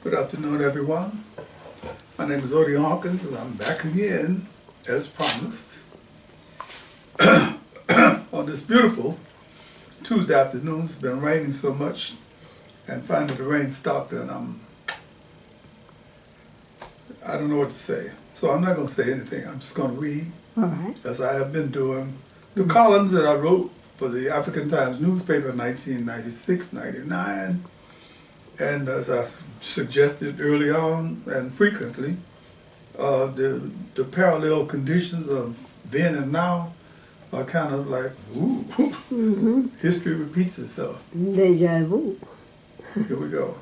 Good afternoon, everyone. My name is Odie Hawkins, and I'm back again, as promised, on this beautiful Tuesday afternoon. It's been raining so much, and finally the rain stopped, and I don't know what to say. So I'm not going to say anything. I'm just going to read, as I have been doing, the columns that I wrote for the African Times newspaper in 1996-99, and as I suggested early on and frequently, the parallel conditions of then and now are kind of like, ooh, history repeats itself. Deja vu. Here we go.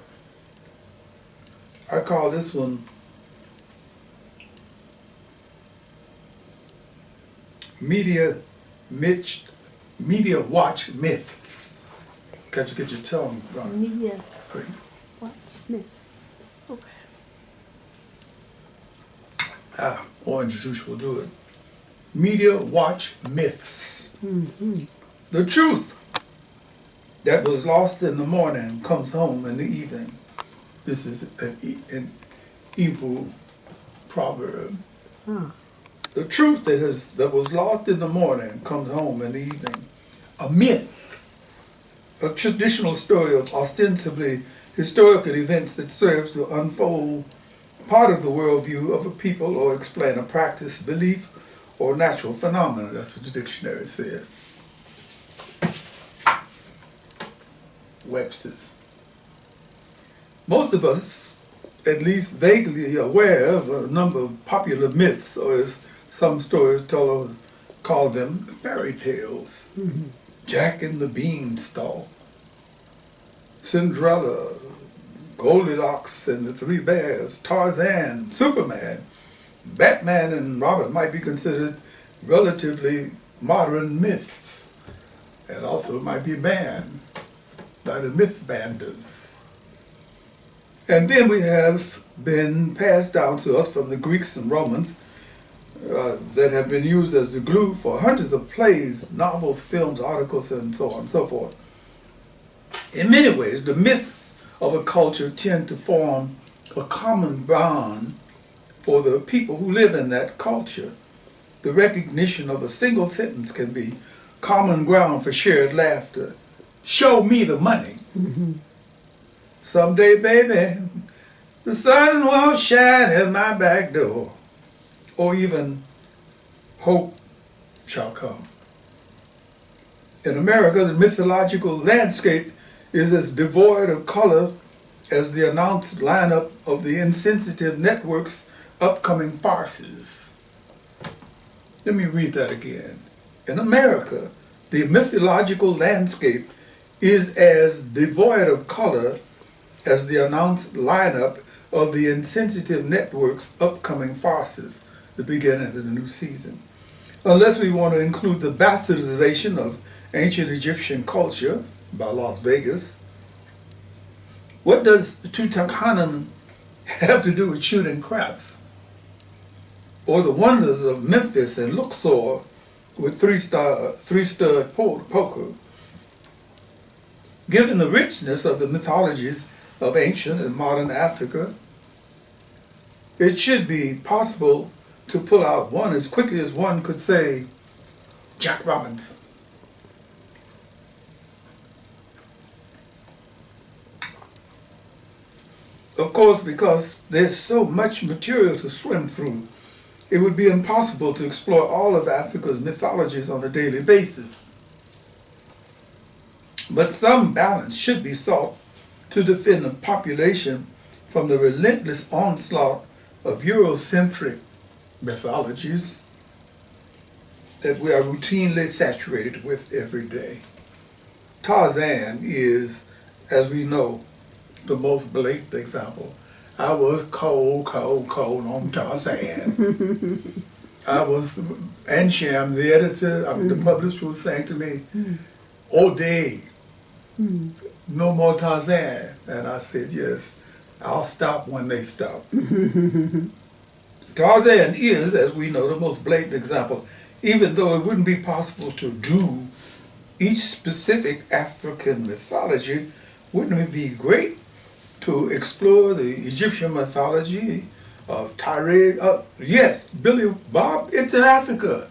I call this one Media Watch Myths. Got to get your tongue right. Media Watch Myths. Okay. Orange juice will do it. Media Watch Myths. The truth that was lost in the morning comes home in the evening. This is an Igbo proverb. The truth that was lost in the morning comes home in the evening. A myth, a traditional story of ostensibly historical events that serves to unfold part of the worldview of a people or explain a practice, belief, or natural phenomena. That's what the dictionary said. Webster's. Most of us, at least vaguely aware of a number of popular myths, or as some storytellers call them, fairy tales. Jack and the Beanstalk, Cinderella, Goldilocks and the Three Bears, Tarzan, Superman, Batman, and Robin might be considered relatively modern myths, and also might be banned by the myth banders. And then we have been passed down to us from the Greeks and Romans that have been used as the glue for hundreds of plays, novels, films, articles, and so on and so forth. In many ways, the myths of a culture tend to form a common bond for the people who live in that culture. The recognition of a single sentence can be common ground for shared laughter. Show me the money. Someday, baby, the sun won't shine at my back door. Or even, hope shall come. In America, the mythological landscape is as devoid of color as the announced lineup of the insensitive network's upcoming farces. Let me read that again. In America, the mythological landscape is as devoid of color as the announced lineup of the insensitive network's upcoming farces, the beginning of the new season. Unless we want to include the bastardization of ancient Egyptian culture by Las Vegas. What does Tutankhamun have to do with shooting craps? Or the wonders of Memphis and Luxor with three-stud poker? Given the richness of the mythologies of ancient and modern Africa, it should be possible to pull out one as quickly as one could say, Jack Robinson. Of course, because there's so much material to swim through, it would be impossible to explore all of Africa's mythologies on a daily basis. But some balance should be sought to defend the population from the relentless onslaught of Eurocentric mythologies that we are routinely saturated with every day. Tarzan is, as we know, the most blatant example. I was cold on Tarzan. And Sham, the editor, the publisher was saying to me, Odie, no more Tarzan. And I said, yes, I'll stop when they stop. Tarzan is, as we know, the most blatant example, even though it wouldn't be possible to do each specific African mythology. Wouldn't it be great to explore the Egyptian mythology of Tyre. Yes, Billy Bob, it's in Africa.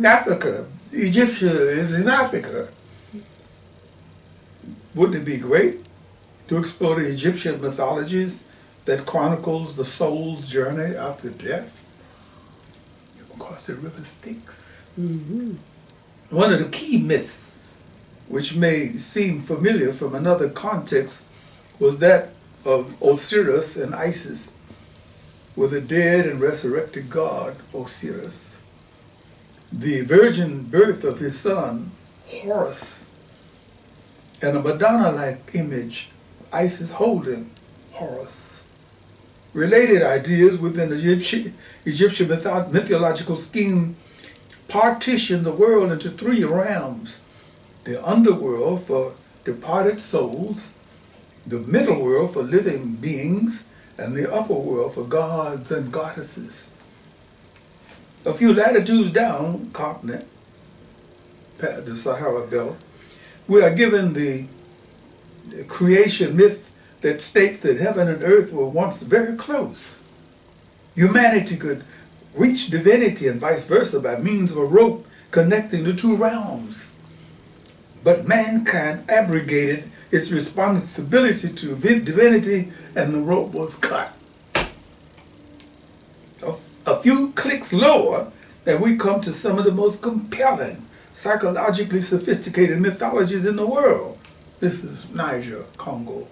Africa. Egyptia is in Africa. Wouldn't it be great to explore the Egyptian mythologies that chronicles the soul's journey after death? Of course, the river Styx. Mm-hmm. One of the key myths, which may seem familiar from another context, was that of Osiris and Isis, with the dead and resurrected god Osiris. The virgin birth of his son, Horus, and a Madonna-like image, Isis holding Horus. Related ideas within the Egyptian mythological scheme partition the world into three realms: the underworld for departed souls, the middle world for living beings, and the upper world for gods and goddesses. A few latitudes down continent, the Sahara Belt, we are given the creation myth that states that heaven and earth were once very close. Humanity could reach divinity and vice versa by means of a rope connecting the two realms. But mankind abrogated its responsibility to divinity, and the rope was cut. A few clicks lower, and we come to some of the most compelling, psychologically sophisticated mythologies in the world. This is Niger, Congo.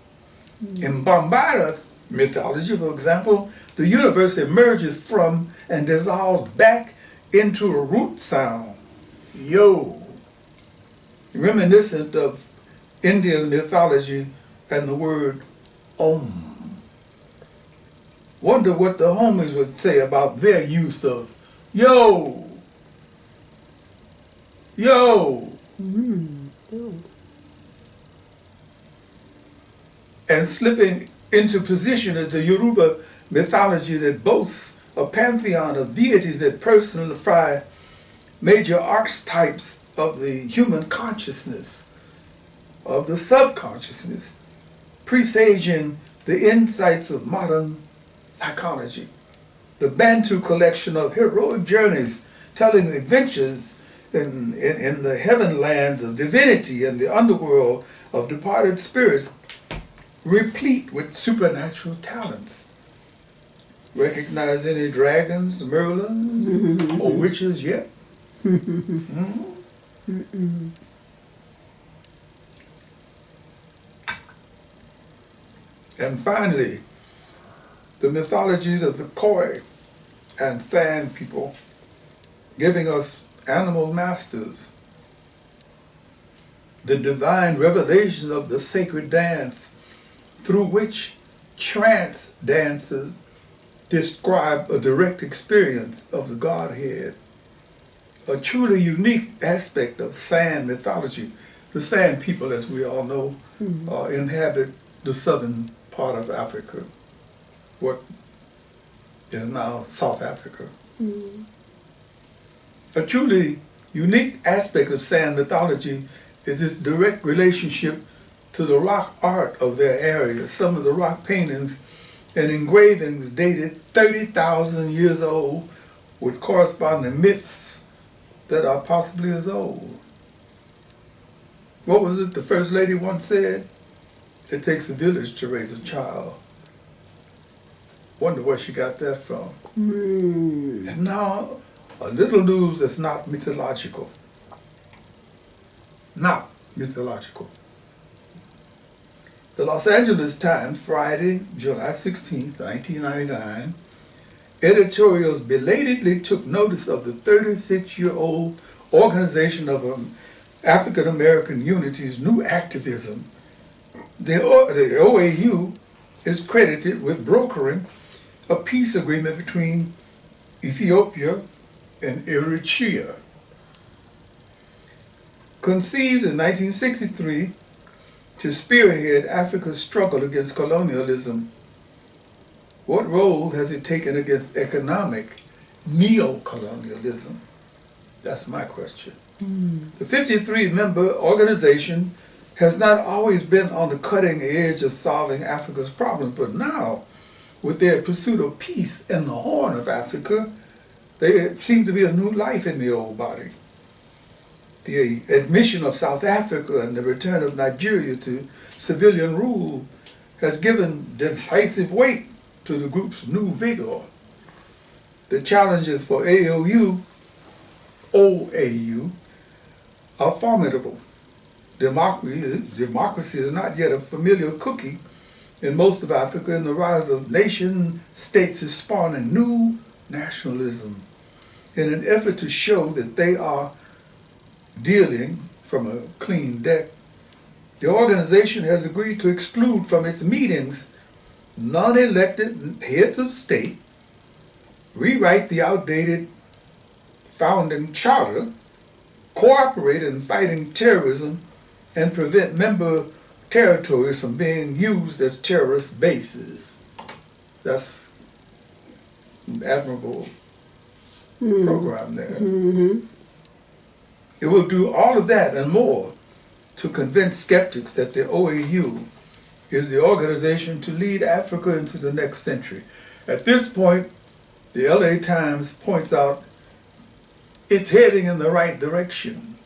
In Bambara mythology, for example, the universe emerges from and dissolves back into a root sound, yo, reminiscent of Indian mythology and the word Om. Wonder what the homies would say about their use of yo, yo. And slipping into position as the Yoruba mythology that boasts a pantheon of deities that personify major archetypes of the human consciousness, of the subconsciousness, presaging the insights of modern psychology. The Bantu collection of heroic journeys telling adventures in the heaven lands of divinity and the underworld of departed spirits, replete with supernatural talents. Recognize any dragons, merlins, or witches yet? And finally, the mythologies of the Khoi and Sand people, giving us animal masters, the divine revelations of the sacred dance, through which trance dancers describe a direct experience of the Godhead. A truly unique aspect of Sand mythology. The Sand people, as we all know, inhabit the southern part of Africa, what is now South Africa. A truly unique aspect of Sand mythology is its direct relationship to the rock art of their area. Some of the rock paintings and engravings dated 30,000 years old, with corresponding myths that are possibly as old. What was it the First Lady once said? It takes a village to raise a child. Wonder where she got that from. And now, a little news that's not mythological. Not mythological. The Los Angeles Times, Friday, July 16, 1999, editorials belatedly took notice of the 36-year-old Organization of African American Unity's new activism. The OAU is credited with brokering a peace agreement between Ethiopia and Eritrea. Conceived in 1963 to spearhead Africa's struggle against colonialism, what role has it taken against economic neo-colonialism? That's my question. The 53-member organization has not always been on the cutting edge of solving Africa's problems, but now, with their pursuit of peace in the Horn of Africa, there seems to be a new life in the old body. The admission of South Africa and the return of Nigeria to civilian rule has given decisive weight to the group's new vigor. The challenges for OAU are formidable. Democracy is not yet a familiar cookie in most of Africa, and the rise of nation states is spawning new nationalism in an effort to show that they are dealing from a clean deck. The organization has agreed to exclude from its meetings non-elected heads of state, rewrite the outdated founding charter, cooperate in fighting terrorism, and prevent member territories from being used as terrorist bases. That's an admirable program there. Mm-hmm. It will do all of that and more to convince skeptics that the OAU is the organization to lead Africa into the next century. At this point, the LA Times points out it's heading in the right direction.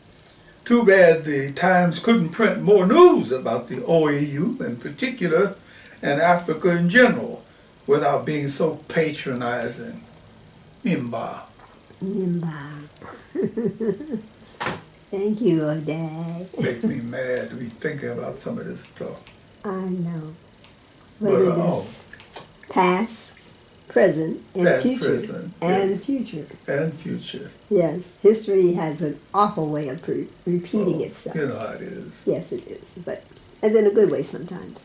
Too bad the Times couldn't print more news about the OAU in particular and Africa in general without being so patronizing. Mimba. Mimba. Thank you, Odie. Make me mad to be thinking about some of this stuff. I know. But past, present, and past, future. present, and yes. future. And future. Yes. History has an awful way of repeating itself. You know how it is. Yes, it is. And in a good way sometimes.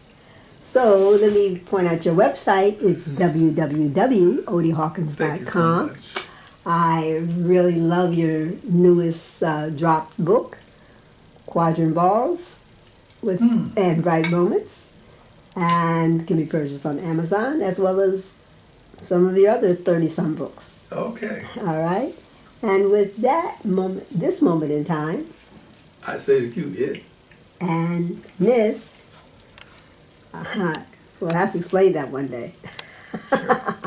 So let me point out your website. It's www.odiehawkins.com. Thank you so much. I really love your newest dropped book, Quadrant Balls with and Bright Moments, and can be purchased on Amazon as well as some of the other 30-some books. Okay. All right. And with that moment, this moment in time, I say to you, it. and Miss, we'll have to explain that one day. Sure.